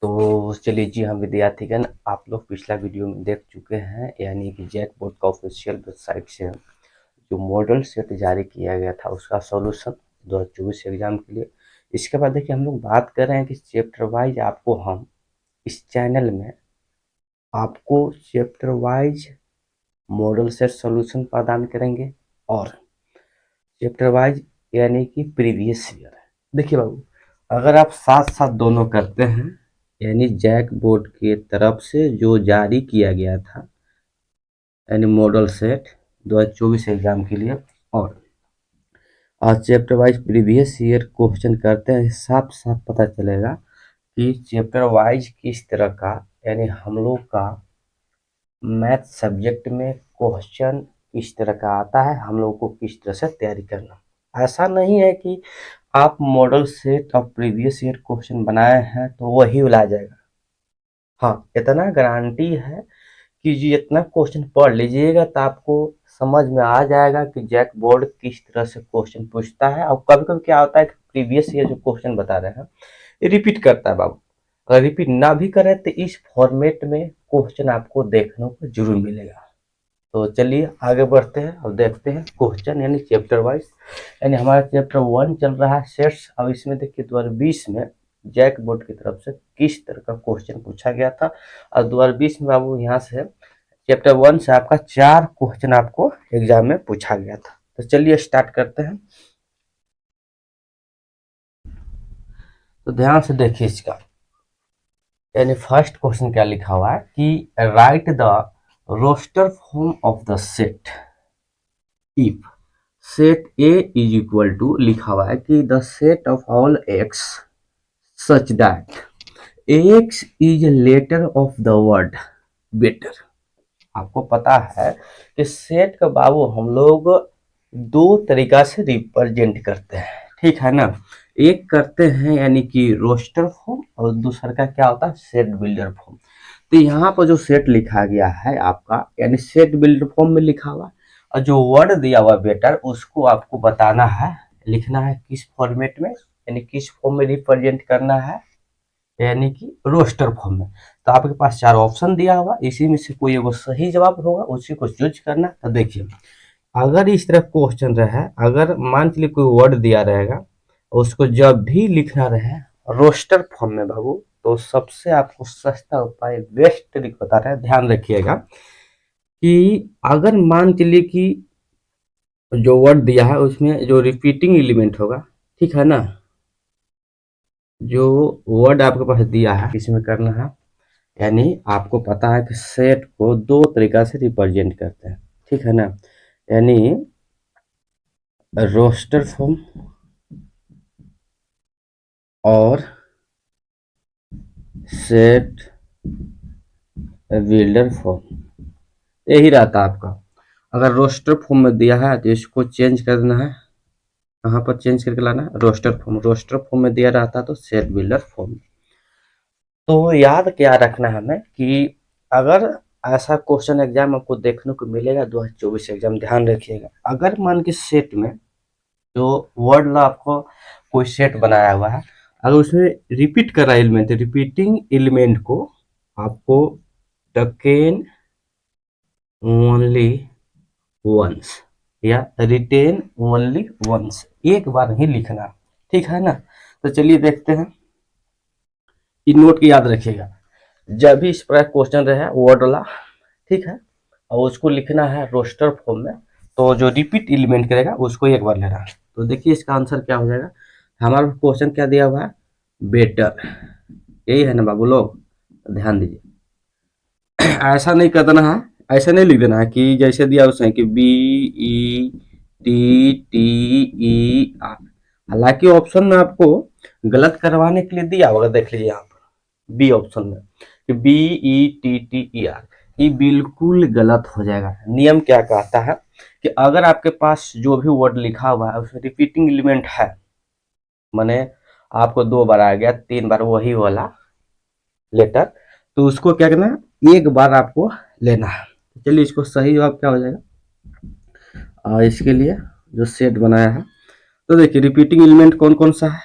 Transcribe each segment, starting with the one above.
तो चलिए जी हम विद्यार्थीगण आप लोग पिछला वीडियो में देख चुके हैं, यानी कि जैक बोर्ड का ऑफिशियल वेबसाइट से जो मॉडल सेट जारी किया गया था उसका सॉल्यूशन 2024 एग्जाम के लिए। इसके बाद देखिए हम लोग बात कर रहे हैं कि चैप्टर वाइज आपको हम इस चैनल में आपको chapter wise model set solution प्रदान करेंगे और चैप्टर वाइज यानी कि प्रीवियस ईयर। देखिए बाबू, अगर आप साथ साथ दोनों करते हैं यानी जैक बोर्ड की तरफ से जो जारी किया गया था यानी मॉडल सेट 2024 एग्जाम के लिए, और आज chapter wise previous year question करते हैं, साफ साफ पता चलेगा कि चैप्टर वाइज किस तरह का यानी हम लोग का मैथ सब्जेक्ट में क्वेश्चन किस तरह का आता है, हम लोग को किस तरह से तैयारी करना। ऐसा नहीं है कि आप मॉडल सेट और प्रीवियस ईयर क्वेश्चन बनाए हैं तो वही ला जाएगा। हाँ, इतना गारंटी है कि जी इतना क्वेश्चन पढ़ लीजिएगा तो आपको समझ में आ जाएगा कि जैक बोर्ड किस तरह से क्वेश्चन पूछता है। और कभी कभी क्या होता है कि प्रीवियस ईयर जो क्वेश्चन बता रहे हैं ये रिपीट करता है बाबू। अगर रिपीट ना भी करे तो इस फॉर्मेट में क्वेश्चन आपको देखने को जरूर मिलेगा। तो चलिए आगे बढ़ते हैं और देखते हैं क्वेश्चन यानी चैप्टर वाइज। यानी हमारा चैप्टर 1 चल रहा है सेट्स। अब इसमें देखिए 2020 में जैक बोर्ड की तरफ से किस तरह का क्वेश्चन पूछा गया था। और 2020 में बाबू यहाँ से चैप्टर 1 से आपका 4 क्वेश्चन आपको एग्जाम में पूछा गया था। तो चलिए स्टार्ट करते हैं। तो ध्यान से देखिए इसका, यानी फर्स्ट क्वेश्चन क्या लिखा हुआ है कि write the roster form of the set if set A is equal to, लिखा हुआ है कि the set of all X such that X is letter of the word better. आपको पता है कि सेट का बाबू हम लोग दो तरीका से रिप्रेजेंट करते हैं, ठीक है ना। एक करते हैं यानी कि रोस्टर फॉर्म और दूसरा का क्या होता है सेट बिल्डर फॉर्म। तो यहाँ पर जो सेट लिखा गया है आपका यानी सेट बिल्डर फॉर्म में लिखा हुआ, और जो वर्ड दिया हुआ बेटर उसको आपको बताना है, लिखना है किस फॉर्मेट में यानी किस फॉर्म में रिप्रेजेंट करना है यानी कि रोस्टर फॉर्म में। तो आपके पास 4 ऑप्शन दिया हुआ, इसी में से कोई एगो सही जवाब होगा, उसी को चूज करना। तो देखिए अगर इस तरह क्वेश्चन रहे, अगर मान चलिए कोई वर्ड दिया रहेगा उसको जब भी लिखना रहे रोस्टर फॉर्म में बाबू, तो सबसे आपको सस्ता उपाय बेस्ट ट्रिक बता रहे हैं, ध्यान रखिएगा कि अगर मान चलिए कि जो वर्ड दिया है उसमें जो रिपीटिंग एलिमेंट होगा, ठीक है ना, जो वर्ड आपके पास दिया है इसमें करना है। यानी आपको पता है कि सेट को दो तरीका से रिप्रेजेंट करते हैं, ठीक है ना, यानी रोस्टर फॉर्म और सेट बिल्डर फॉर्म, यही रहता है आपका। अगर रोस्टर फॉर्म में दिया है तो इसको चेंज कर देना है, कहाँ पर चेंज करके लाना है रोस्टर फॉर्म। रोस्टर फॉर्म में दिया रहता तो सेट बिल्डर फॉर्म। तो याद क्या रखना है हमें कि अगर ऐसा क्वेश्चन एग्जाम आपको देखने को मिलेगा 2024 एग्जाम, ध्यान रखिएगा। अगर मान के सेट में जो वर्ड ला आपको कोई सेट बनाया हुआ है, अगर उसमें रिपीट कर रहा है एलिमेंट, रिपीटिंग एलिमेंट को आपको टकेन ओनली वंस या रिटेन ओनली वंस, एक बार ही लिखना, ठीक है ना। तो चलिए देखते हैं, इन नोट की याद रखिएगा। जब भी इस प्रकार क्वेश्चन रहे वर्ड वाला, ठीक है, और उसको लिखना है रोस्टर फॉर्म में, तो जो रिपीट एलिमेंट करेगा उसको एक बार लेना है। तो देखिए इसका आंसर क्या हो जाएगा। हमारा क्वेश्चन क्या दिया हुआ है बेटर, यही है ना बाबू लोग, ध्यान दीजिए। ऐसा नहीं कर देना है, ऐसा नहीं लिख देना है कि जैसे दिया उसने कि B E T T E R. हालांकि ऑप्शन में आपको गलत करवाने के लिए दिया होगा, देख लीजिए यहाँ पर बी ऑप्शन में कि B E T E R, ये बिल्कुल गलत हो जाएगा। नियम क्या कहता है कि अगर आपके पास जो भी वर्ड लिखा हुआ है उसमें रिपीटिंग एलिमेंट है, माने आपको 2 बार आ गया 3 बार वही वाला लेटर, तो उसको क्या करना है एक बार आपको लेना है। चलिए इसको सही जवाब क्या हो जाएगा, इसके लिए जो सेट बनाया है, तो देखिए रिपीटिंग एलिमेंट कौन कौन सा है,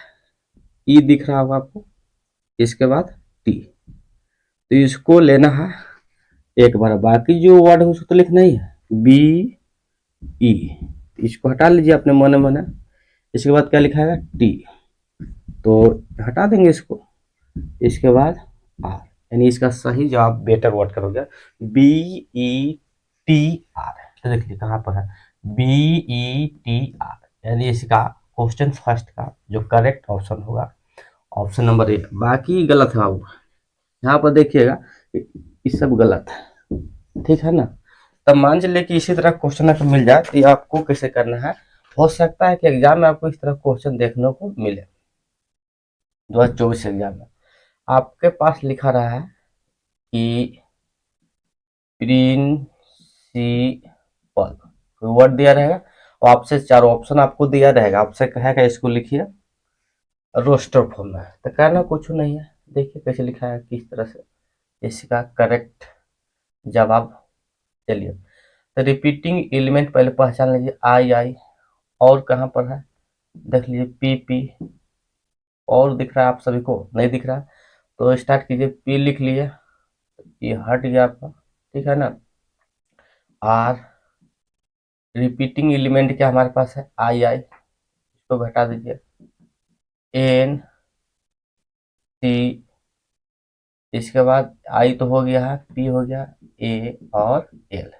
ई दिख रहा होगा आपको, इसके बाद टी। तो इसको लेना है एक बार, बाकी जो वर्ड है उसको तो लिखना ही है, बी ई, इसको हटा लीजिए अपने मन मन। इसके बाद क्या लिखा है, टी, तो हटा देंगे इसको। इसके बाद आर, यानी इसका सही जवाब बेटर वर्ड करोगे बी ई टी आर। देखिए कहाँ पर है, बी ई टी आर, यानी इसका क्वेश्चन फर्स्ट का जो करेक्ट ऑप्शन होगा ऑप्शन नंबर ए। बाकी गलत है बाबू, यहाँ पर देखिएगा ये सब गलत है, ठीक है ना। तब मान चलिए कि इसी तरह क्वेश्चन अगर मिल जाए तो ये आपको कैसे करना है, हो सकता है कि एग्जाम में आपको इस तरह क्वेश्चन देखने को मिले 2024 एग्जाम में। आपके पास लिखा रहा है कि प्रिंसिपल, कोई वर्ड दिया रहेगा और आपसे 4 ऑप्शन आपको दिया रहेगा, आपसे कहेगा इसको लिखिए रोस्टर फॉर्म में, तो कहना कुछ नहीं है। देखिए कैसे लिखा है, किस तरह से इसका करेक्ट जवाब। चलिए, तो रिपीटिंग एलिमेंट पहले पहचान लीजिए, आई आई, और कहाँ पर है देख लीजिए, पी पी, और दिख रहा है आप सभी को, नहीं दिख रहा है तो स्टार्ट कीजिए, पी लिख लिए, ये हट गया आपका, ठीक है ना। आर, रिपीटिंग एलिमेंट क्या हमारे पास है, आई आई, इसको घटा दीजिए, एन सी, इसके बाद आई तो हो गया है, पी हो गया, ए और एल।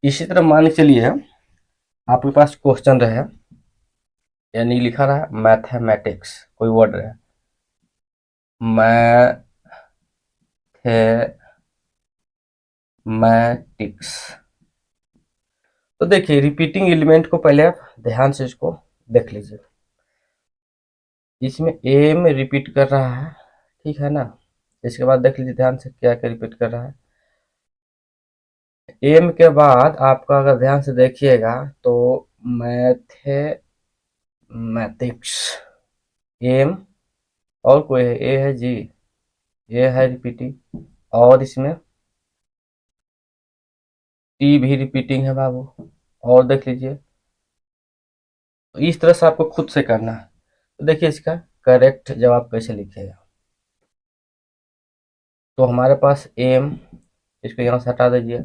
इसी तरह मान के चलिए आपके पास क्वेश्चन रहे, यानी लिखा रहा मैथमेटिक्स, कोई वर्ड रहे मैथमेटिक्स, तो देखिए रिपीटिंग एलिमेंट को पहले आप ध्यान से इसको देख लीजिए, इसमें एम रिपीट कर रहा है, ठीक है ना। इसके बाद देख लीजिए ध्यान से क्या क्या रिपीट कर रहा है, एम के बाद आपका अगर ध्यान से देखिएगा तो मैथमेटिक्स, एम और कोई है, ए है जी, ए है रिपीटिंग, और इसमें टी भी रिपीटिंग है बाबू, और देख लीजिए। तो इस तरह से आपको खुद से करना है। तो देखिए इसका करेक्ट जवाब कैसे लिखेगा, तो हमारे पास एम, इसको यहाँ से हटा दीजिए,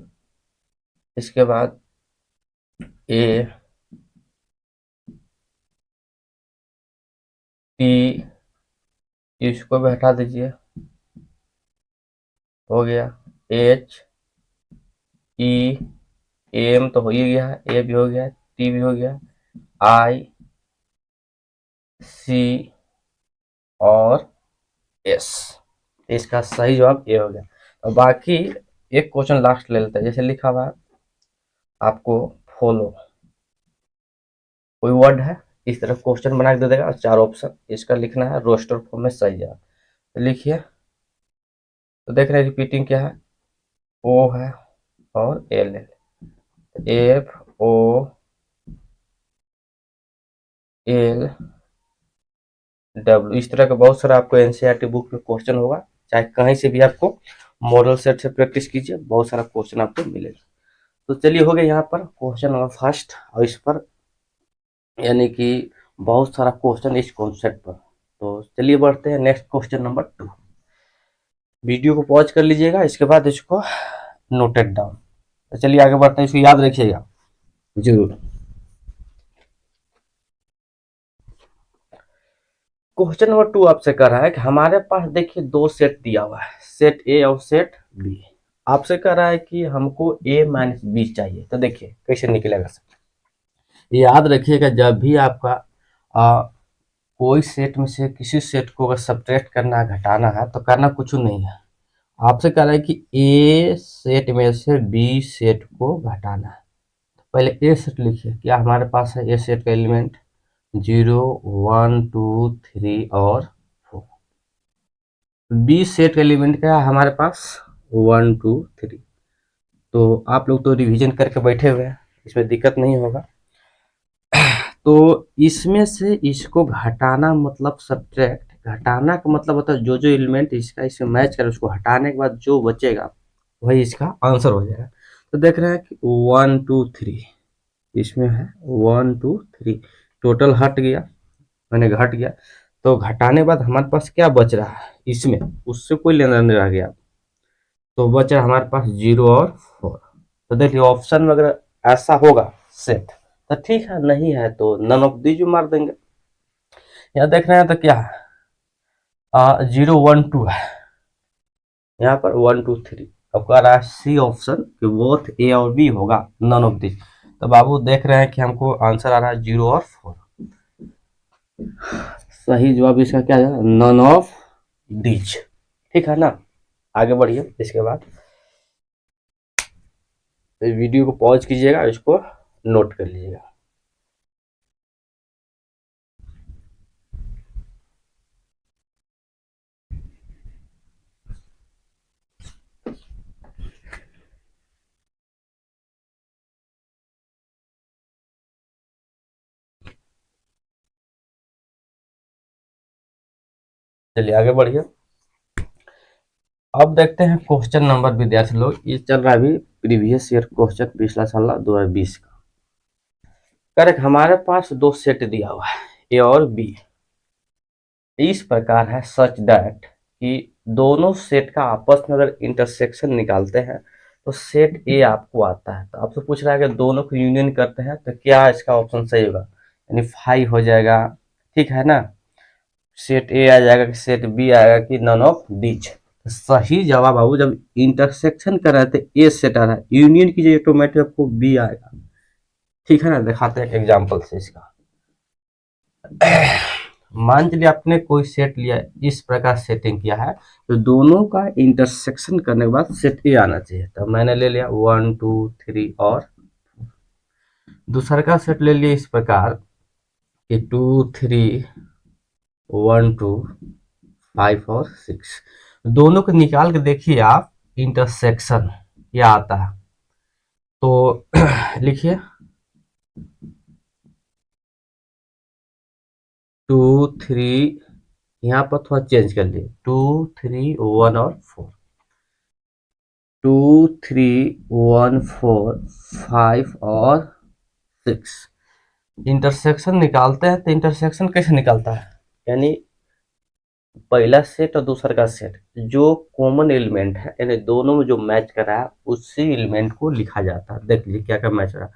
इसके बाद ए, टी, इसको भी हटा दीजिए, हो गया, एच ई, एम तो हो ही गया है, ए भी हो गया, टी भी हो गया, आई सी और एस, इसका सही जवाब ए हो गया। और बाकी एक क्वेश्चन लास्ट ले लेते हैं, जैसे लिखा हुआ है आपको फॉलो, कोई वर्ड है इस तरह क्वेश्चन बना के दे देगा, 4 ऑप्शन, इसका लिखना है रोस्टर फॉर्म में सही जवाब। तो लिखिए, तो देख रहे हैं रिपीटिंग क्या है, ओ है और L L, F O L W, इस तरह का बहुत सारा आपको एनसीईआरटी बुक में क्वेश्चन होगा, चाहे कहीं से भी आपको मॉडल सेट से प्रैक्टिस कीजिए, बहुत सारा क्वेश्चन आपको मिलेगा। तो चलिए हो गया यहाँ पर क्वेश्चन नंबर फर्स्ट, और इस पर यानी कि बहुत सारा क्वेश्चन इस कॉन्सेप्ट पर। तो चलिए बढ़ते हैं नेक्स्ट क्वेश्चन नंबर 2। वीडियो को पॉज कर लीजिएगा, इसके बाद इसको नोटेड डाउन। तो चलिए आगे बढ़ते हैं, इसको याद रखिएगा जरूर। क्वेश्चन नंबर 2 आपसे कह रहा है कि हमारे पास देखिए 2 सेट दिया हुआ है, सेट ए और सेट बी। आपसे कह रहा है कि हमको ए माइनस बी चाहिए, तो देखिए कैसे निकलेगा सर। याद रखिएगा जब भी आपका कोई सेट में से किसी सेट को अगर सब्ट्रैक्ट करना है, घटाना है, तो करना कुछ नहीं है, आपसे कह रहा है कि ए सेट में से बी सेट को घटाना है। तो पहले ए सेट लिखिए, क्या हमारे पास है ए सेट का एलिमेंट 0 1 2 3 और 4। बी सेट का एलिमेंट क्या है हमारे पास 1 2 3। तो आप लोग तो रिवीजन करके बैठे हुए हैं, इसमें दिक्कत नहीं होगा। तो इसमें से इसको घटाना मतलब सब्ट्रैक्ट, घटाना का मतलब होता है जो जो एलिमेंट इसका इसमें मैच करे उसको हटाने के बाद जो बचेगा वही इसका आंसर हो जाएगा। तो देख रहे हैं कि 1 2 3 इसमें है, 1 2 3 टोटल हट गया, मैंने घट गया, तो घटाने बाद हमारे पास क्या बच रहा है, इसमें उससे कोई लेना नहीं रह गया, तो बच रहा हमारे पास 0 और 4। तो देखिए ऑप्शन में अगर ऐसा होगा सेट तो ठीक है, नहीं है तो नन ऑफ दीज मार देंगे। यहाँ देख रहे हैं तो क्या है 0 1 2 है, यहाँ पर 1 2 3। अब कह रहा है सी ऑप्शन कि बोथ ए और बी होगा, नन ऑफ दिस। तो बाबू देख रहे हैं कि हमको आंसर आ रहा है 0 और 4। सही जवाब इसका क्या है, नन ऑफ दिस। ठीक है ना, आगे बढ़िए। इसके बाद वीडियो को पॉज कीजिएगा, इसको नोट कर लीजिएगा। चलिए आगे बढ़िए। अब देखते हैं क्वेश्चन नंबर, विद्यार्थी लोग ये चल रहा है अभी प्रीवियस ईयर क्वेश्चन, पिछला साल 2020 का। करेक्ट, हमारे पास दो सेट दिया हुआ है ए और बी, इस प्रकार है सच दैट कि दोनों सेट का आपस में अगर इंटरसेक्शन निकालते हैं तो सेट ए आपको आता है। तो आपसे पूछ रहा है कि दोनों को यूनियन करते हैं तो क्या इसका ऑप्शन सही होगा, यानी 5 हो जाएगा, ठीक है ना। सेट ए आ जाएगा कि सेट बी आएगा कि नन ऑफ दीज। सही जवाब बाबू, जब इंटरसेक्शन कर रहे थे ए सेट आ रहा है, यूनियन कीजिए ऑटोमेटिक आपको बी आएगा। ठीक है ना, दिखाते हैं एग्जाम्पल से इसका। मान चलिए आपने कोई सेट लिया, इस प्रकार सेटिंग किया है, तो दोनों का इंटरसेक्शन करने के बाद सेट ए आना चाहिए। तो मैंने ले लिया 1 2 3 और दूसरा का सेट ले लिया इस प्रकार कि 2 3 1 2 5 और 6। दोनों को निकाल के देखिए आप, इंटरसेक्शन क्या आता है। तो लिखिए 2 3, यहाँ पर थोड़ा चेंज कर लिए, 2 3 1 और 4, 2 3 1 4 5 और 6। इंटरसेक्शन निकालते हैं तो इंटरसेक्शन कैसे निकालता है, यानी पहला सेट और दूसरा का सेट जो कॉमन एलिमेंट है, यानी दोनों में जो मैच कर रहा है उसी एलिमेंट को लिखा जाता है। देख लीजिए क्या क्या मैच रहा है।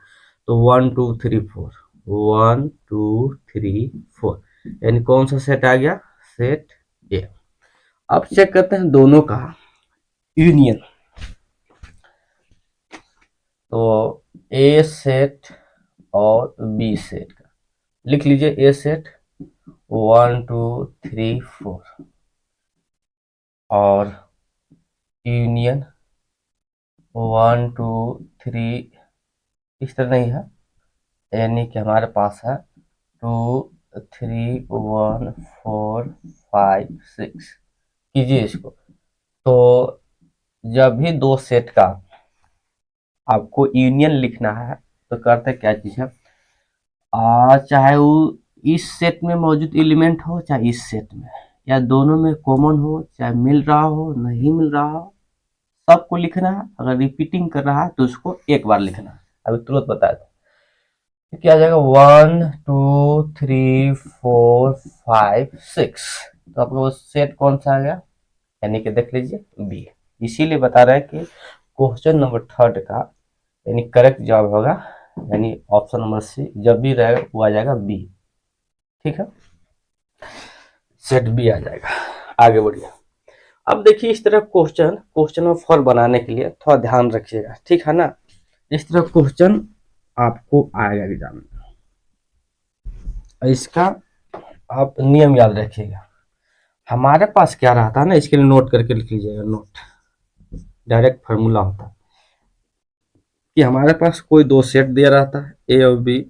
तो 1 2 3 4, 1 2 3 4, यानी कौन सा सेट आ गया, सेट ए। अब चेक करते हैं दोनों का यूनियन। तो ए सेट और बी सेट का लिख लीजिए, ए सेट 1 2 3 4 और यूनियन 1 2 3, इस तरह नहीं है, यानी कि हमारे पास है 2 3 1 4 5 6। कीजिए इसको। तो जब भी दो सेट का आपको यूनियन लिखना है तो करते क्या चीज है, चाहे वो इस सेट में मौजूद एलिमेंट हो चाहे इस सेट में, या दोनों में कॉमन हो, चाहे मिल रहा हो नहीं मिल रहा हो, सबको लिखना है। अगर रिपीटिंग कर रहा है तो उसको एक बार लिखना है। अभी तुरंत बताया था क्या आ जाएगा, 1 2 3 4 5 6। तो आपको सेट कौन सा आ गया, यानी कि देख लीजिए बी। इसीलिए बता रहे हैं कि क्वेश्चन नंबर 3 का यानी करेक्ट जवाब होगा, यानी ऑप्शन नंबर सी जब भी रहेगा वो आ जाएगा बी। ठीक है, सेट बी आ जाएगा। आगे बढ़िए। अब देखिए इस तरह क्वेश्चन में फॉर बनाने के लिए थोड़ा ध्यान रखिएगा, ठीक है ना। इस तरह क्वेश्चन आपको आएगा एग्जाम में, इसका आप नियम याद रखिएगा। हमारे पास क्या रहता है ना, इसके लिए नोट करके लिख लीजिएगा, नोट डायरेक्ट फार्मूला होता है कि हमारे पास कोई दो सेट दिया रहता है ए और बी।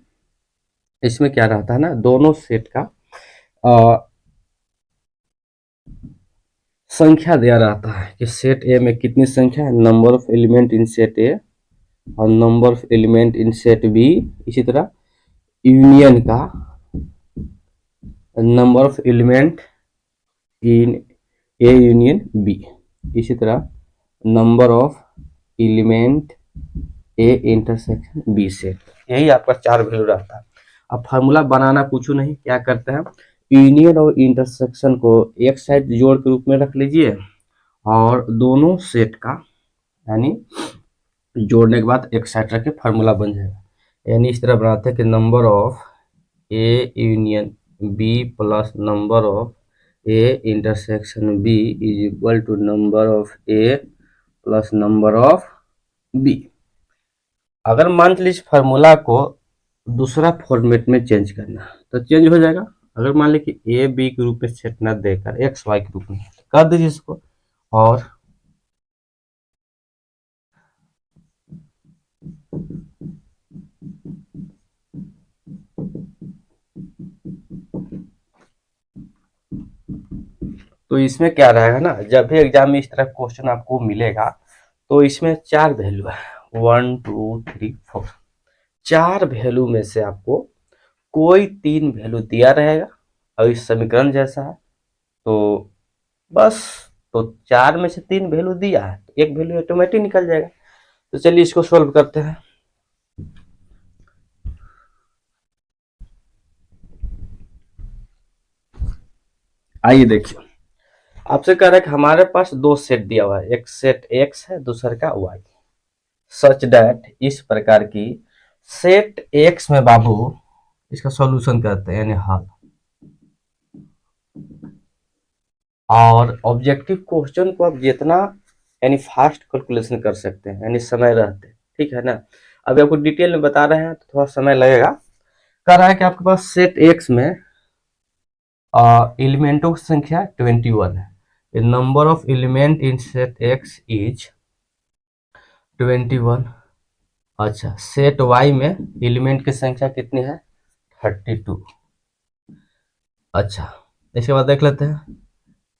इसमें क्या रहता है ना, दोनों सेट का संख्या दिया रहता है कि सेट ए में कितनी संख्या है, number of element in set A और number of element in set B. इसी तरह यूनियन का number of element in A union B. इसी तरह number of element A intersection B set. यही आपका 4 वैल्यू रहता है। अब फार्मूला बनाना पूछो नहीं, क्या करते हैं यूनियन और इंटरसेक्शन को एक साइड जोड़ के रूप में रख लीजिए और दोनों सेट का यानी जोड़ने के बाद एक साइड रख के फार्मूला बन जाएगा। यानी इस तरह बनाते हैं कि number of A union B plus number of A intersection B is equal to number of A plus number of B. अगर मान लीजिए फार्मूला को दूसरा फॉर्मेट में चेंज करना तो चेंज हो जाएगा। अगर मान लीजिए कि ए बी के रूप में सेट न देकर एक्स वाई के रूप में कर दीजिए इसको। और तो इसमें क्या रहेगा ना, जब भी एग्जाम में इस तरह क्वेश्चन आपको मिलेगा तो इसमें 4 वैल्यू है 1 2 3 4। 4 वैल्यू में से आपको कोई 3 वैल्यू दिया रहेगा और इस समीकरण जैसा है तो बस, तो 4 में से 3 वैल्यू दिया है तो एक वैल्यू ऑटोमेटिक निकल जाएगा। तो चलिए इसको सॉल्व करते हैं। आइए देखिए, आपसे कह रहा है कि हमारे पास 2 सेट दिया हुआ है, एक सेट एक्स है दूसरे का वाई। सच दैट इस प्रकार की सेट एक्स में बाबू इसका सॉल्यूशन करते हैं यानी हल। और ऑब्जेक्टिव क्वेश्चन को आप जितना यानी फास्ट कैलकुलेशन कर सकते हैं यानी समय रहते, ठीक है ना। अभी आपको डिटेल में बता रहे हैं तो थोड़ा समय लगेगा। कह रहा है कि आपके पास सेट एक्स में एलिमेंटों की संख्या 21 है। Number of element in set x is 21। अच्छा, सेट वाई में एलिमेंट की संख्या कितनी है 32। अच्छा, इसके बाद देख लेते हैं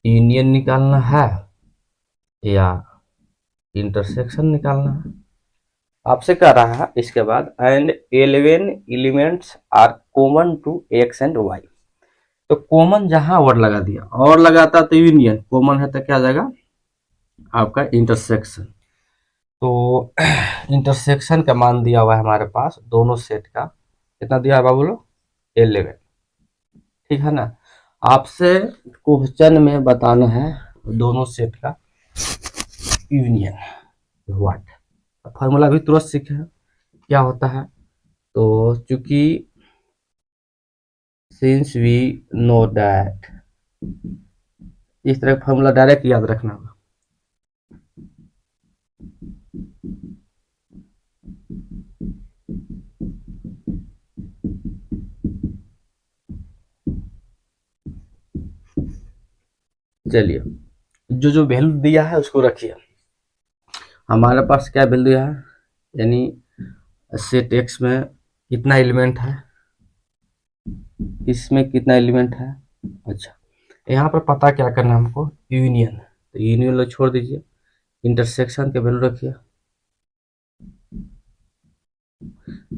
यूनियन निकालना है या इंटरसेक्शन निकालना है। आपसे कह रहा है इसके बाद and 11 elements are common to X and Y. तो कॉमन जहां और लगा दिया और लगाता तो यूनियन, कॉमन है तो क्या आ जाएगा आपका इंटरसेक्शन। तो इंटरसेक्शन का मान दिया हुआ है हमारे पास दोनों सेट का, कितना दिया है बाबू लोग 11, ठीक है ना। आपसे क्वेश्चन में बताना है दोनों सेट का यूनियन व्हाट। फार्मूला भी तुरंत सीखे हैं क्या होता है। तो चूंकि सिंस वी नो दैट, इस तरह का फार्मूला डायरेक्ट याद रखना होगा। चलिए, जो जो वैल्यू दिया है उसको रखिए। हमारे पास क्या वैल्यू दिया है, यानी सेट एक्स में कितना एलिमेंट है, इसमें कितना एलिमेंट है। अच्छा, यहाँ पर पता क्या करना है हमको यूनियन, तो यूनियन लो छोड़ दीजिए, इंटरसेक्शन के वैल्यू रखिए।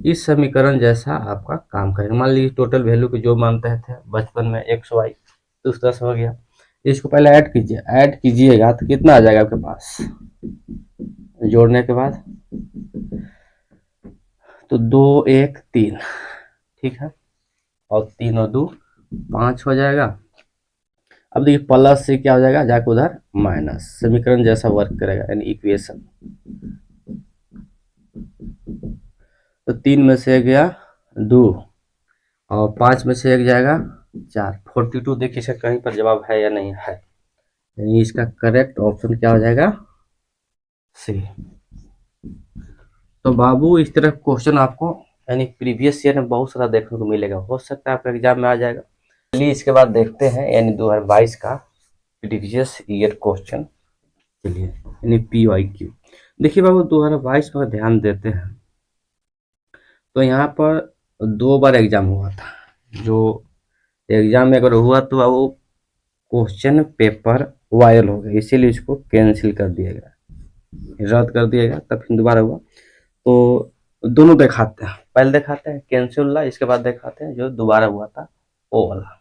इस समीकरण जैसा आपका काम करेगा। मान लीजिए टोटल वैल्यू को जो मानते थे बचपन में एक्स वाई, तो उस तरह से हो गया। इसको पहले ऐड कीजिए, ऐड कीजिएगा तो कितना आ जाएगा आपके पास जोड़ने के बाद, तो 2 1 3, ठीक है, और 3 और 2 5 हो जाएगा। अब देखिए प्लस से क्या हो जाएगा जाके उधर माइनस, समीकरण जैसा वर्क करेगा यानी इक्वेशन। तो 3 में से एक गया 2 और 5 में से एक जाएगा 4, 42। देखिए इसका कहीं पर जवाब है या नहीं है, यानी इसका करेक्ट ऑप्शन क्या हो जाएगा सी। तो बाबू इस तरह क्वेश्चन आपको यानी प्रीवियस ईयर में बहुत सारा देखने को मिलेगा, हो सकता है आपका एग्जाम में आ जाएगा। चलिए इसके बाद देखते हैं यानी 2022 का प्रीवियस ईयर क्वेश्चन। चलिए यानी PYQ देखिए बाबू 2022 पर ध्यान देते हैं तो यहाँ पर 2 बार एग्जाम हुआ था। जो एग्जाम में अगर हुआ तो वो क्वेश्चन पेपर वायरल हो गया, इसीलिए इसको कैंसिल कर दिया गया, रद्द कर दिया गया, तब फिर दोबारा हुआ। तो दोनों दिखाते हैं, पहले दिखाते हैं कैंसिल वाला, इसके बाद दिखाते हैं जो दोबारा हुआ था वो वाला।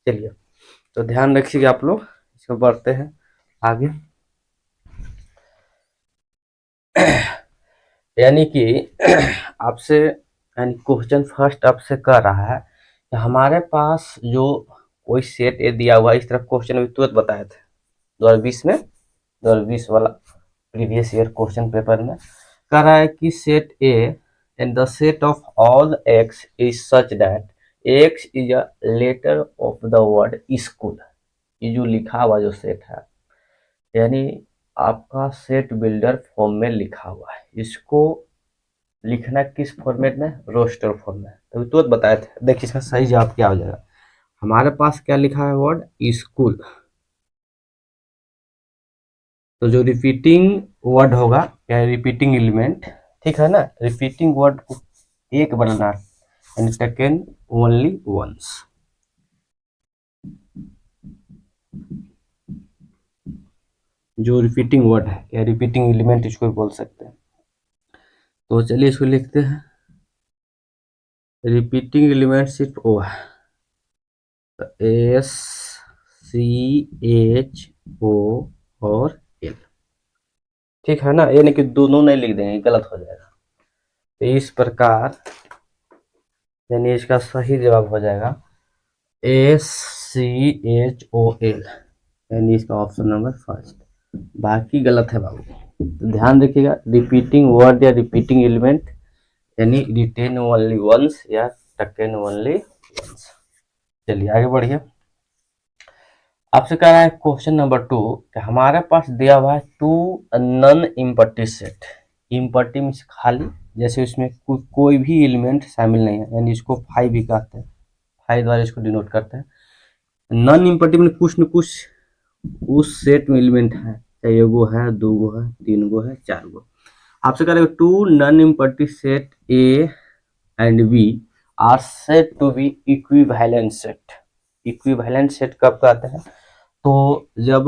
चलिए तो ध्यान रखिएगा आप लोग, इसको बढ़ते हैं आगे। यानी कि आपसे यानी क्वेश्चन फर्स्ट आपसे कर रहा है कि हमारे पास जो कोई सेट ए दिया हुआ है, इस तरह क्वेश्चन अभी तुरंत बताया था 2020 में, 2020 वाला प्रीवियस ईयर क्वेश्चन पेपर में कह रहा है कि set A and the set of all X is such that X is a letter of the word school. ये जो लिखा हुआ जो सेट है, यानी आपका सेट बिल्डर फॉर्म में लिखा हुआ है, इसको लिखना किस फॉर्मेट में, रोस्टर फॉर्म में। तो तुरंत बताया था। देखिए इसका सही जवाब क्या हो जाएगा, हमारे पास क्या लिखा है वर्ड स्कूल, तो जो रिपीटिंग वर्ड होगा या रिपीटिंग एलिमेंट, ठीक है ना, रिपीटिंग वर्ड को एक बनाना एंड टेकन ओनली वंस। जो रिपीटिंग वर्ड है या रिपीटिंग एलिमेंट इसको भी बोल सकते हैं। तो चलिए इसको लिखते हैं, रिपीटिंग एलिमेंट सिर्फ ओ है, एस सी एच ओ और एल, ठीक है ना, यानी कि दोनों नहीं लिख देंगे, गलत हो जाएगा। तो इस प्रकार यानी इसका सही जवाब हो जाएगा S C H O L, यानी इसका ऑप्शन नंबर फर्स्ट। बाकी गलत है बाबू, तो ध्यान रखिएगा, रिपीटिंग वर्ड या रिपीटिंग एलिमेंट यानी रिटेन ओनली वंस या टकेन ओनली वंस। चलिए आगे बढ़िए। आपसे कह रहा है क्वेश्चन नंबर 2 कि हमारे पास दिया हुआ है two non empty set. Empty means खाली, जैसे उसमें कोई भी एलिमेंट शामिल नहीं है, यानी इसको फाई भी कहते हैं, फाई द्वारा इसको डिनोट करते हैं। नॉन इम्पटी में कुछ न कुछ उस सेट में एलिमेंट है, चाहे एगो है, दो गो है, तीन गो है, चार गो। आपसे कह रहे two non empty set A and B are set to be equivalent set. Equivalent set कब कहते हैं, तो जब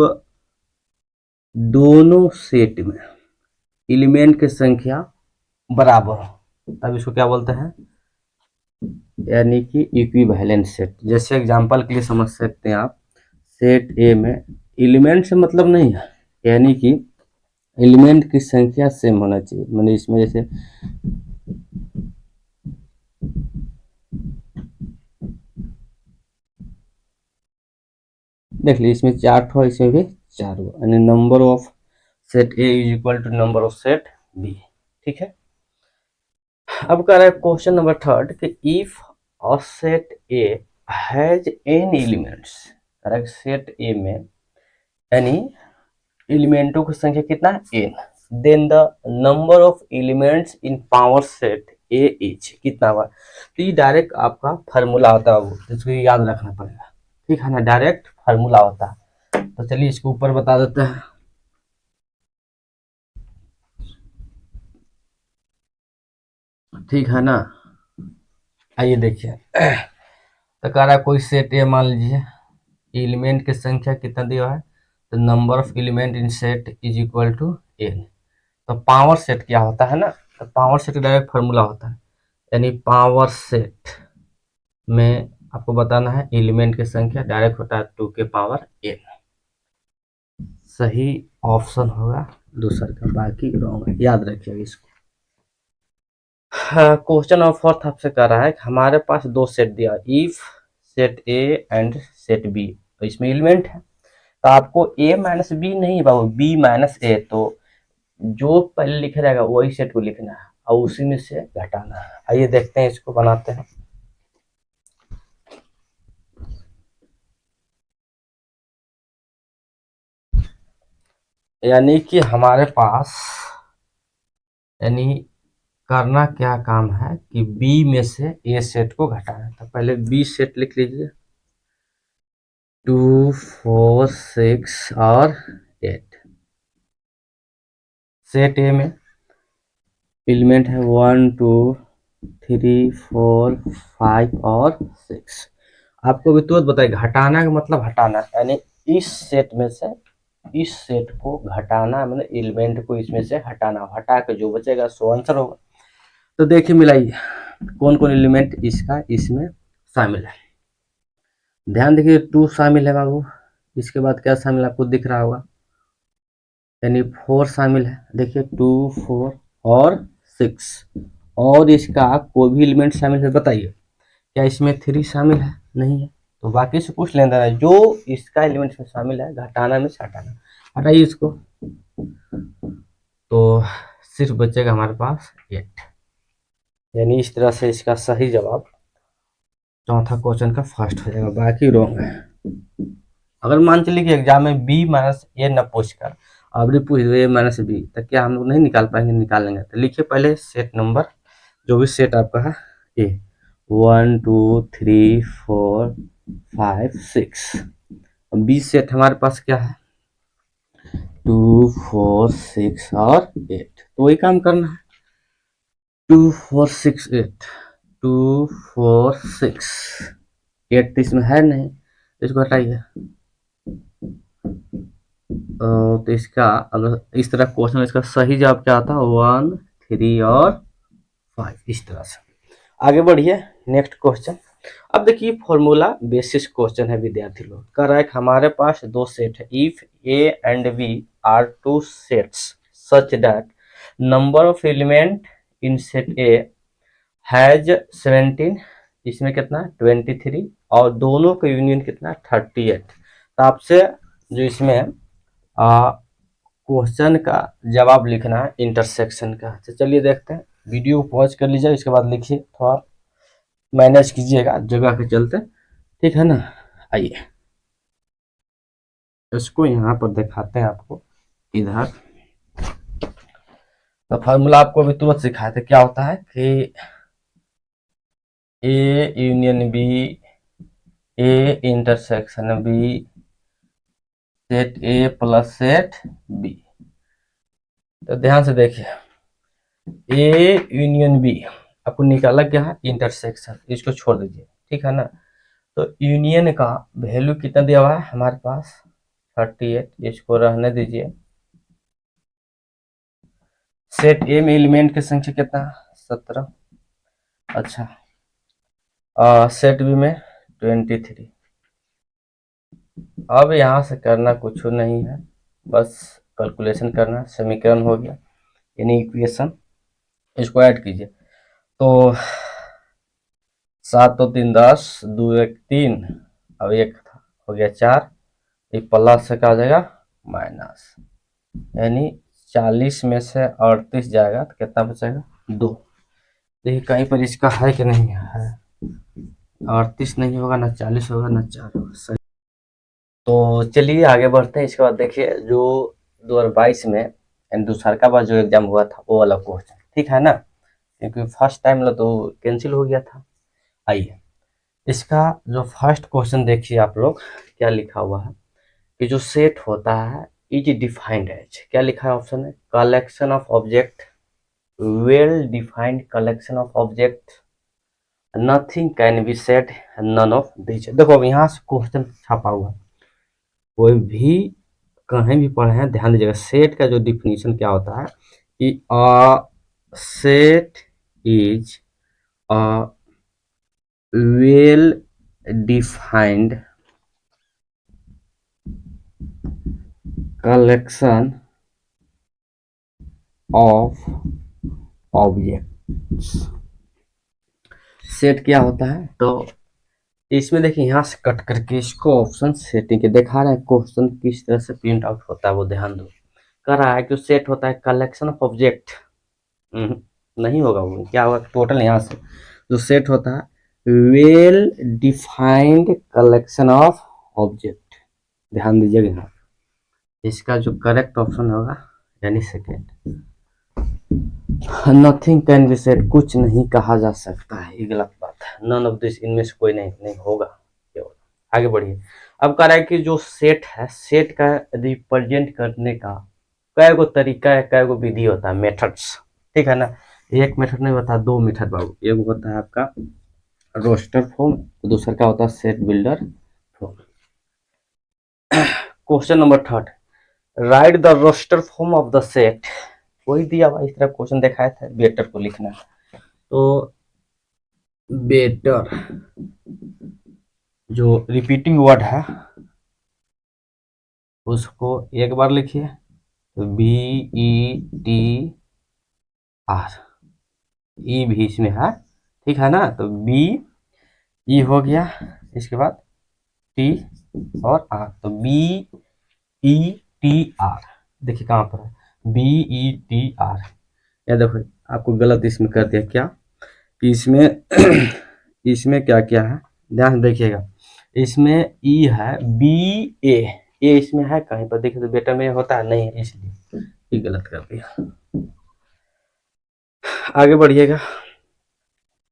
दोनों सेट में एलिमेंट की संख्या बराबर हो तब इसको क्या बोलते हैं, यानी कि इक्विवेलेंट सेट। जैसे एग्जांपल के लिए समझ सकते हैं आप, सेट ए में एलिमेंट से मतलब नहीं है, यानी कि एलिमेंट की संख्या सेम होना चाहिए। मैंने इसमें जैसे देख लीजिए, इसमें 4 ठो, इसमें भी 4 गो, यानी number of set A is equal to number of set B, ठीक है। अब कह रहा है क्वेश्चन नंबर 3 कि if a set A has N elements, set A में यानी एलिमेंटों की संख्या कितना है, N, then the number of elements in power set A is कितना हुआ। तो ये डायरेक्ट आपका फार्मूला होता है, वो इसको याद रखना पड़ेगा, ठीक है ना, डायरेक्ट फार्मूला होता है। तो चलिए इसको ऊपर बता देते हैं। ठीक है ना, आइए देखिए। तो कह रहा है कोई सेट ए मान लीजिए, एलिमेंट की संख्या कितना दिया है, तो number of element in set is equal to N. तो पावर सेट क्या होता है ना, तो पावर सेट डायरेक्ट फार्मूला होता है, यानी पावर सेट में आपको बताना है एलिमेंट की संख्या, डायरेक्ट होता है 2 के पावर एन। सही ऑप्शन होगा दूसरा का, बाकी रॉन्ग है, याद रखिएगा इसको। क्वेश्चन नंबर 4 आपसे कह रहा है कि हमारे पास दो सेट दिया, if set A and set B, तो इसमें एलिमेंट है, तो आपको ए माइनस बी नहीं बाबू, बी माइनस ए, तो जो पहले लिखा जाएगा वही सेट को लिखना है और उसी में से घटाना है। आइए देखते हैं, इसको बनाते हैं। यानी कि हमारे पास यानी करना क्या काम है कि बी में से ए सेट को घटाना है। तो पहले बी सेट लिख लीजिए, 2 4 6 और 8। सेट ए में एलिमेंट है 1 2 3 4 5 और 6। आपको भी तुरंत बताए घटाना का मतलब हटाना, यानी इस सेट में से इस सेट को घटाना, मतलब एलिमेंट को इसमें से हटाना, हटा के जो बचेगा सो आंसर होगा। तो देखिए मिलाइए कौन कौन एलिमेंट इसका इसमें शामिल है। ध्यान देखिए 2 शामिल है बाबू, इसके बाद क्या शामिल आपको दिख रहा होगा, यानी 4 शामिल है, देखिए 2 4 और 6, और इसका कोई भी एलिमेंट शामिल है बताइए, क्या इसमें 3 शामिल है, नहीं है, तो बाकी से कुछ लेना है, जो इसका एलिमेंट्स में शामिल है घटाना में से हटाना। हटाइए इसको, तो सिर्फ बचेगा हमारे पास 8। यानी इस तरह से इसका सही जवाब चौथा क्वेश्चन का फर्स्ट हो जाएगा, बाकी रॉन्ग है। अगर मान चलिए कि एग्जाम में बी माइनस ए न पूछ कर अब भी पूछ दो ए माइनस बी, तो क्या हम लोग नहीं निकाल पाएंगे? निकाल लेंगे। तो लिखिए पहले सेट नंबर, जो भी सेट आपका है ए, 1 2 3 4 5 6। बी सेट हमारे पास क्या है? 2 4 6 और 8। तो वही काम करना है, 2 4 6 8, 2 4 6 8 तो इसमें है नहीं, इसको हटाइए। तो इसका अगर इस तरह क्वेश्चन, इसका सही जवाब क्या आता है? 1 3 और 5, इस तरह से। आगे बढ़िए नेक्स्ट क्वेश्चन। अब देखिए फॉर्मूला बेसिस क्वेश्चन है विद्यार्थी लोग। कह रहा है कि हमारे पास दो सेट है, if A and B are two sets such that number of element in set A has 17, इसमें कितना 23, और दोनों का यूनियन कितना 38। तो आपसे जो इसमें क्वेश्चन का जवाब लिखना है इंटरसेक्शन का। तो चलिए देखते हैं, वीडियो को पॉज कर लीजिए, इसके बाद लिखिए, थोड़ा मैनेज कीजिएगा जगह के चलते, ठीक है ना। आइए इसको यहाँ पर दिखाते हैं आपको इधर। तो फार्मूला आपको अभी तुरंत सिखाए थे, क्या होता है कि A union B, A intersection B, set A plus set B. तो ध्यान से देखिए, ए यूनियन बी आपको निकाला क्या है? इंटरसेक्शन, इसको छोड़ दीजिए, ठीक है ना। तो यूनियन का वैल्यू कितना दिया हुआ है हमारे पास? 38, इसको रहने दीजिए। सेट ए में एलिमेंट की संख्या कितना? 17। अच्छा, सेट बी में 23। अब यहाँ से करना कुछ नहीं है, बस कैलकुलेशन करना। समीकरण हो गया यानी इक्वेशन, इसको ऐड कीजिए। तो 7 तो 3 10, 2 1 3, अब एक हो गया 4, एक प्लस से क्या आ जाएगा? माइनस। यानी 40 में से 38 जाएगा तो कितना बचेगा? 2। देखिए कहीं पर इसका है कि नहीं है? 38 नहीं होगा, ना 40 होगा, ना 4 होगा, सही। तो चलिए आगे बढ़ते हैं। इसके बाद देखिए जो 2022 में यानी दूसरा का बार जो एग्जाम हुआ था वो वाला क्वेश्चन, ठीक है ना, क्योंकि फर्स्ट टाइम तो कैंसिल हो गया था। आइए इसका जो फर्स्ट क्वेश्चन देखिए आप लोग, क्या लिखा हुआ है कि जो सेट होता है इज डिफाइंड एज, क्या लिखा है ऑप्शन में? Collection of object, well defined collection of object, nothing can be set, none of this. देखो अब यहाँ से क्वेश्चन छपा हुआ है, कोई भी कहीं भी पढ़े हैं ध्यान दीजिएगा। सेट का जो डिफिनीशन क्या होता है कि set is a well defined collection of objects. Set क्या होता है? तो इसमें देखिए यहाँ से कट करके इसको ऑप्शन सेटिंग के दिखा रहा है, क्वेश्चन किस तरह से प्रिंट आउट होता है वो ध्यान दो। कर रहा है कि सेट होता है कलेक्शन ऑफ ऑब्जेक्ट, नहीं होगा वो, क्या होगा टोटल यहाँ से जो सेट होता है well defined collection of object. ध्यान दीजिएगा यहाँ, इसका जो करेक्ट ऑप्शन होगा यानी second, nothing can be said, कुछ नहीं कहा जा सकता है, ये गलत बात है। नन ऑफ दिस, इनमें से कोई नहीं होगा। आगे बढ़िए। अब कह रहा है कि जो सेट है, सेट का रिप्रेजेंट करने का कई गो तरीका है, कई गो विधि होता है, मेथड्स, ठीक है ना। एक मेथड नहीं होता, दो मेथड बाबू। एक होता है आपका रोस्टर फॉर्म, दूसरा का होता है set builder form. Question number third, write the roster form of the set. वही दिया हुआ इस तरह क्वेश्चन दिखाया था, बेटर को लिखना है। तो बेटर जो रिपीटिंग वर्ड है उसको एक बार लिखिए, तो BETR, ई भी इसमें है, ठीक है ना। तो बी ई हो गया, इसके बाद टी और आर, तो बी ई टी आर, देखिए कहाँ पर है बी ई टी आर। या देखो आपको गलत इसमें कर दिया क्या कि इसमें इसमें क्या क्या है, ध्यान से देखिएगा। इसमें ई है, बी ए इसमें है कहीं पर, देखिए तो बेटा में होता है नहीं है, इसलिए ये गलत कर दिया। आगे बढ़िएगा,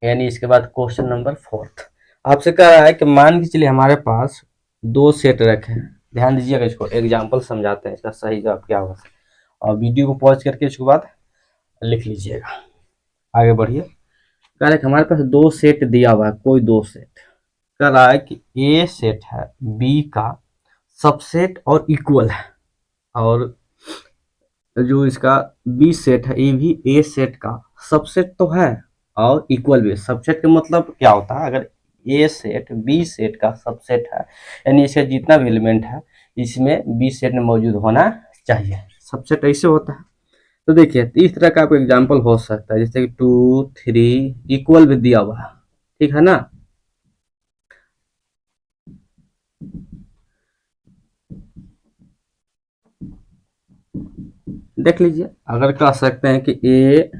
यानी इसके बाद क्वेश्चन नंबर 4 आपसे कह रहा है कि मान के चलिए हमारे पास दो सेट रखे हैं। ध्यान दीजिएगा, इसको एग्जाम्पल समझाते हैं इसका सही जवाब क्या होगा, और वीडियो को पॉज करके इसके बाद लिख लीजिएगा। आगे बढ़िए, कह रहा है कि हमारे पास दो सेट दिया हुआ है, कोई दो सेट कह रहा है कि ए सेट है बी का सबसेट और इक्वल है, और जो इसका बी सेट है ये भी ए सेट का सबसेट तो है और इक्वल भी है। सबसेट का मतलब क्या होता है, अगर ए सेट बी सेट का सबसेट है यानी इसका जितना भी एलिमेंट है इसमें बी सेट में मौजूद होना चाहिए। सबसेट ऐसे होता है। तो देखिए इस तरह का आपको एग्जाम्पल हो सकता है, जैसे कि 2 3 इक्वल भी दिया हुआ है, ठीक है ना। देख लीजिए, अगर कह सकते हैं कि ए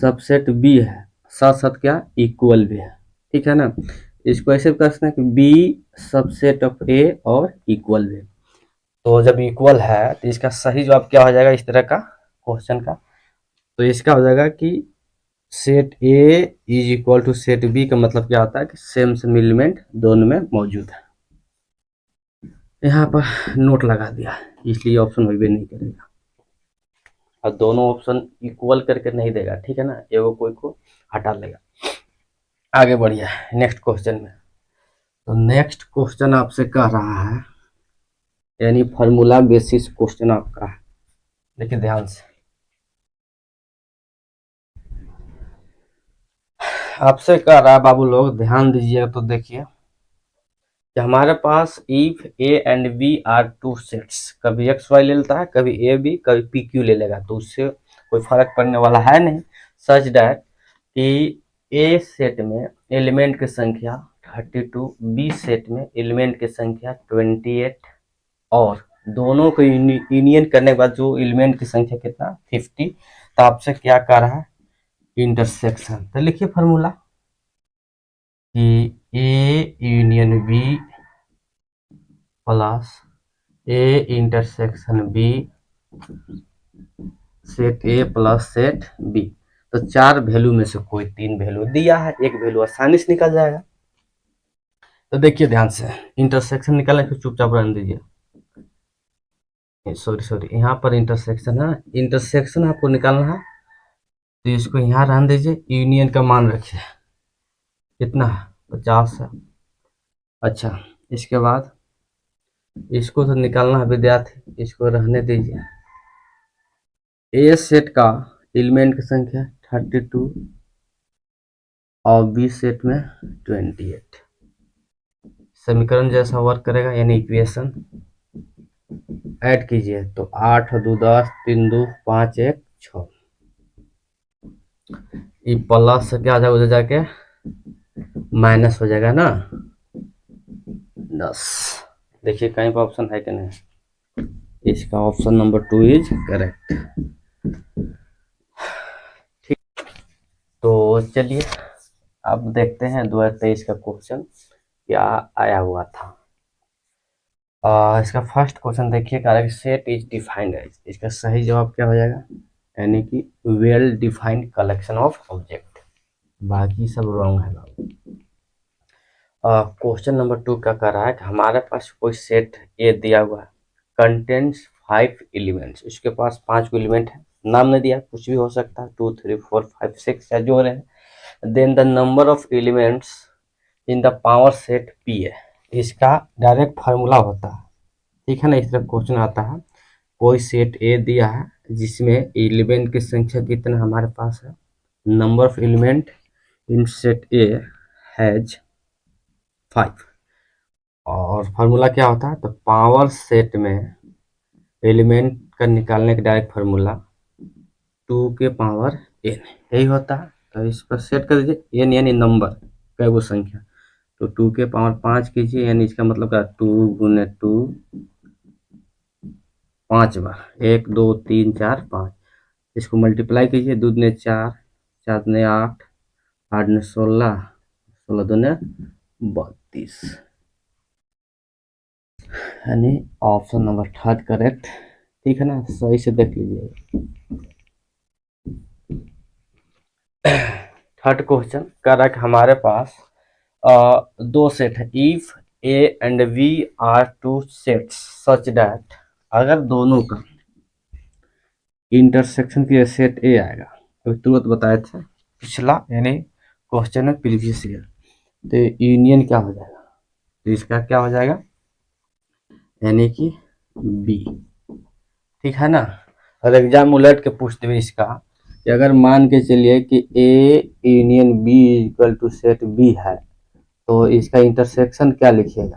सबसेट बी है, साथ साथ क्या इक्वल भी है, ठीक है ना। इसको ऐसे कर सकते हैं कि बी सबसेट ऑफ ए और इक्वल भी। तो जब इक्वल है तो इसका सही जवाब क्या हो जाएगा इस तरह का क्वेश्चन का, तो इसका हो जाएगा कि set A is equal to set B का मतलब क्या होता है कि सेम सेम एलिमेंट दोनों में मौजूद है। यहाँ पर नोट लगा दिया इसलिए ऑप्शन भी नहीं करेगा, और दोनों ऑप्शन इक्वल करके नहीं देगा, ठीक है ना, एगो कोई को हटा लेगा। आगे बढ़िए नेक्स्ट क्वेश्चन में, तो नेक्स्ट क्वेश्चन आपसे कह रहा है, यानी फार्मूला बेसिस क्वेश्चन आपका है। देखिए ध्यान से, आपसे कह रहा है बाबू लोग ध्यान दीजिएगा, तो देखिए कि हमारे पास if A and B are two sets, कभी एक्स वाई ले लेता है, कभी ए बी, कभी पी क्यू ले लेगा, तो उससे कोई फर्क पड़ने वाला है नहीं। सच डैट कि ए सेट में एलिमेंट की संख्या 32, बी सेट में एलिमेंट की संख्या 28, और दोनों को यूनियन करने के बाद जो एलिमेंट की संख्या कितना 50। तो आपसे क्या कर रहा है इंटरसेक्शन, तो लिखिए फॉर्मूला कि A union B plus A intersection B set A plus set B. तो चार वैल्यू में से कोई तीन वैल्यू दिया है, एक वैल्यू आसानी से निकल जाएगा। तो देखिए ध्यान से, इंटरसेक्शन निकालने फिर चुपचाप रहने दीजिए, सॉरी यहाँ पर इंटरसेक्शन है, इंटरसेक्शन आपको निकालना है, तो इसको यहाँ रहने दीजिए, यूनियन का मान रखिए कितना है 50 है। अच्छा इसके बाद इसको तो निकालना है विद्यार्थी, इसको रहने दीजिए। ए सेट का एलिमेंट की संख्या 32 और बी सेट में 28, समीकरण जैसा वर्क करेगा, यानी इक्वेशन ऐड कीजिए, तो 8 2 10 3 2 5 1 6, ये प्लस से क्या आ जाएगा उधर जाके माइनस हो जाएगा ना 10। देखिए कहीं पर ऑप्शन है कि नहीं, इसका ऑप्शन नंबर 2 इज करेक्ट। ठीक, तो चलिए अब देखते हैं 2023 का क्वेश्चन क्या आया हुआ था। इसका फर्स्ट क्वेश्चन देखिए, कह रहा है सेट इज डिफाइंड है, इसका सही जवाब क्या हो जाएगा, यानी कि well defined collection of object, बाकी सब रॉन्ग है। क्वेश्चन नंबर 2 क्या कर रहा है कि हमारे पास कोई सेट ए दिया हुआ है, कंटेंट्स 5 एलिमेंट्स, इसके पास 5 एलिमेंट है, नाम नहीं दिया, कुछ भी हो सकता है 2 3 4 5 6 या जो रहे। Then the number of elements in the power set P है, इसका डायरेक्ट फार्मूला होता है, ठीक है ना। इस तरह क्वेश्चन आता है, कोई सेट ए दिया है जिसमें एलिमेंट की संख्या कितना हमारे पास है, number of element in set A has 5, और फार्मूला क्या होता है, तो पावर सेट में एलिमेंट का निकालने का डायरेक्ट फार्मूला 2 के पावर n यही होता है। तो इस पर सेट कर दीजिए, n यानी नंबर, कई वो संख्या, तो 2 के पावर 5 कीजिए, यानी इसका मतलब क्या, 2 गुने 2 5 बार, 1 2 3 4 5। इसको मल्टीप्लाई कीजिए, 2 दूने 4, 4 दूने 8, 8 दूने 16, 16 दूने 32, यानी ऑप्शन नंबर थर्ड करेक्ट। ठीक है ना, सही से देख लीजिए। थर्ड क्वेश्चन कह रहा है कि हमारे पास दो सेट है, if A and B are two sets such that, अगर दोनों का इंटरसेक्शन की सेट ए आएगा, तो तुरंत बताए थे पिछला यानी क्वेश्चन में प्रीवियस ईयर, तो यूनियन क्या हो जाएगा, तो इसका क्या हो जाएगा, यानी कि बी। ठीक है ना, और एग्जाम उलट के पूछते हुए इसका कि अगर मान के चलिए कि A union B equal to set B है, तो इसका इंटरसेक्शन क्या लिखिएगा,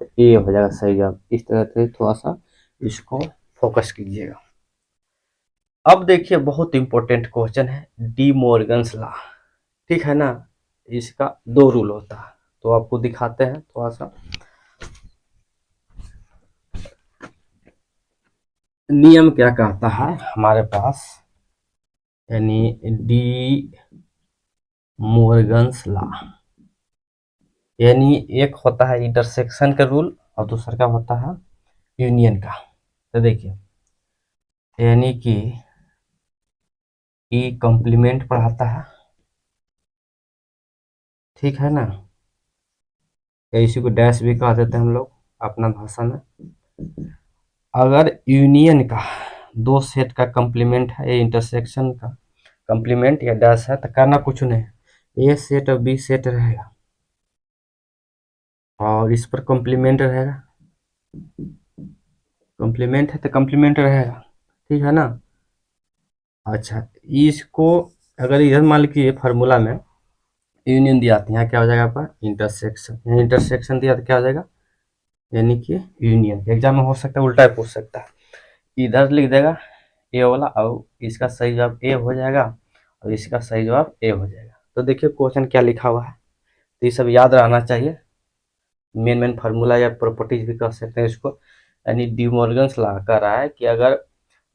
तो ए हो जाएगा सही जवाब। इस तरह से थोड़ा सा इसको फोकस कीजिएगा। अब देखिए बहुत इंपॉर्टेंट क्वेश्चन है, डी मॉर्गन्स लॉ। ठीक है ना, इसका दो रूल होता है, तो आपको दिखाते हैं थोड़ा सा। नियम क्या कहता है हमारे पास, यानी डी मॉर्गन्स लॉ, यानी एक होता है इंटरसेक्शन का रूल और दूसरा का होता है यूनियन का। तो देखिए, यानी कि ई कॉम्प्लीमेंट पढ़ाता है, ठीक है ना, या इसी को डैश भी कह देते हैं हम लोग अपना भाषा में। अगर यूनियन का दो सेट का कॉम्प्लीमेंट है, ये इंटरसेक्शन का कॉम्प्लीमेंट या डैश है, तो करना कुछ नहीं, ए सेट और बी सेट रहेगा और इस पर कॉम्प्लीमेंट रहेगा, कॉम्प्लीमेंट है तो कॉम्प्लीमेंट रहेगा। ठीक है ना, अच्छा इसको अगर इधर मान लीजिए फार्मूला में यूनियन दिया तो यहाँ क्या हो जाएगा आपका इंटरसेक्शन, यहाँ इंटरसेक्शन दिया तो क्या हो जाएगा, यानी कि यूनियन। एग्जाम में हो सकता है उल्टा ही पूछ सकता है, इधर लिख देगा ए वाला और इसका सही जवाब ए हो जाएगा और इसका सही जवाब ए हो जाएगा। तो देखिए क्वेश्चन क्या लिखा हुआ है, तो ये सब याद रहना चाहिए, मेन मेन फार्मूला या प्रॉपर्टीज भी कह सकते हैं इसको। यानी डी मॉर्गन्स लॉ कह रहा है कि अगर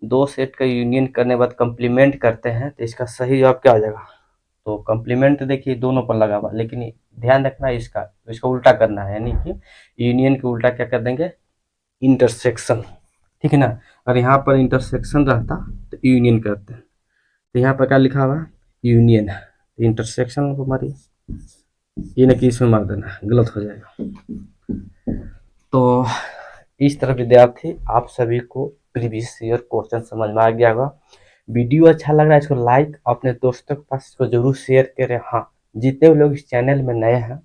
दो सेट का यूनियन करने के बाद कम्प्लीमेंट करते हैं तो इसका सही जवाब क्या हो जाएगा, तो कम्प्लीमेंट देखिए दोनों पर लगा हुआ, लेकिन ध्यान रखना इसका इसका उल्टा करना है, यानी कि यूनियन के उल्टा क्या कर देंगे, इंटरसेक्शन। ठीक है ना, और यहाँ पर इंटरसेक्शन रहता तो यूनियन करते हैं, तो यहाँ पर क्या लिखा हुआ है यूनियन है, तो इंटरसेक्शन को मारिए, ये ना कि इसमें मार देना, गलत हो जाएगा। तो इस तरह विद्यार्थी आप सभी को प्रीवियस ईयर क्वेश्चन समझ में आ गया होगा। वीडियो अच्छा लग रहा है इसको लाइक, अपने दोस्तों के पास इसको जरूर शेयर करें। हाँ, जितने भी लोग इस चैनल में नए हैं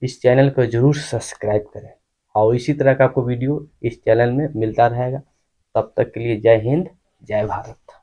इस चैनल को जरूर सब्सक्राइब करें, और इसी तरह का आपको वीडियो इस चैनल में मिलता रहेगा। तब तक के लिए जय हिंद, जय भारत।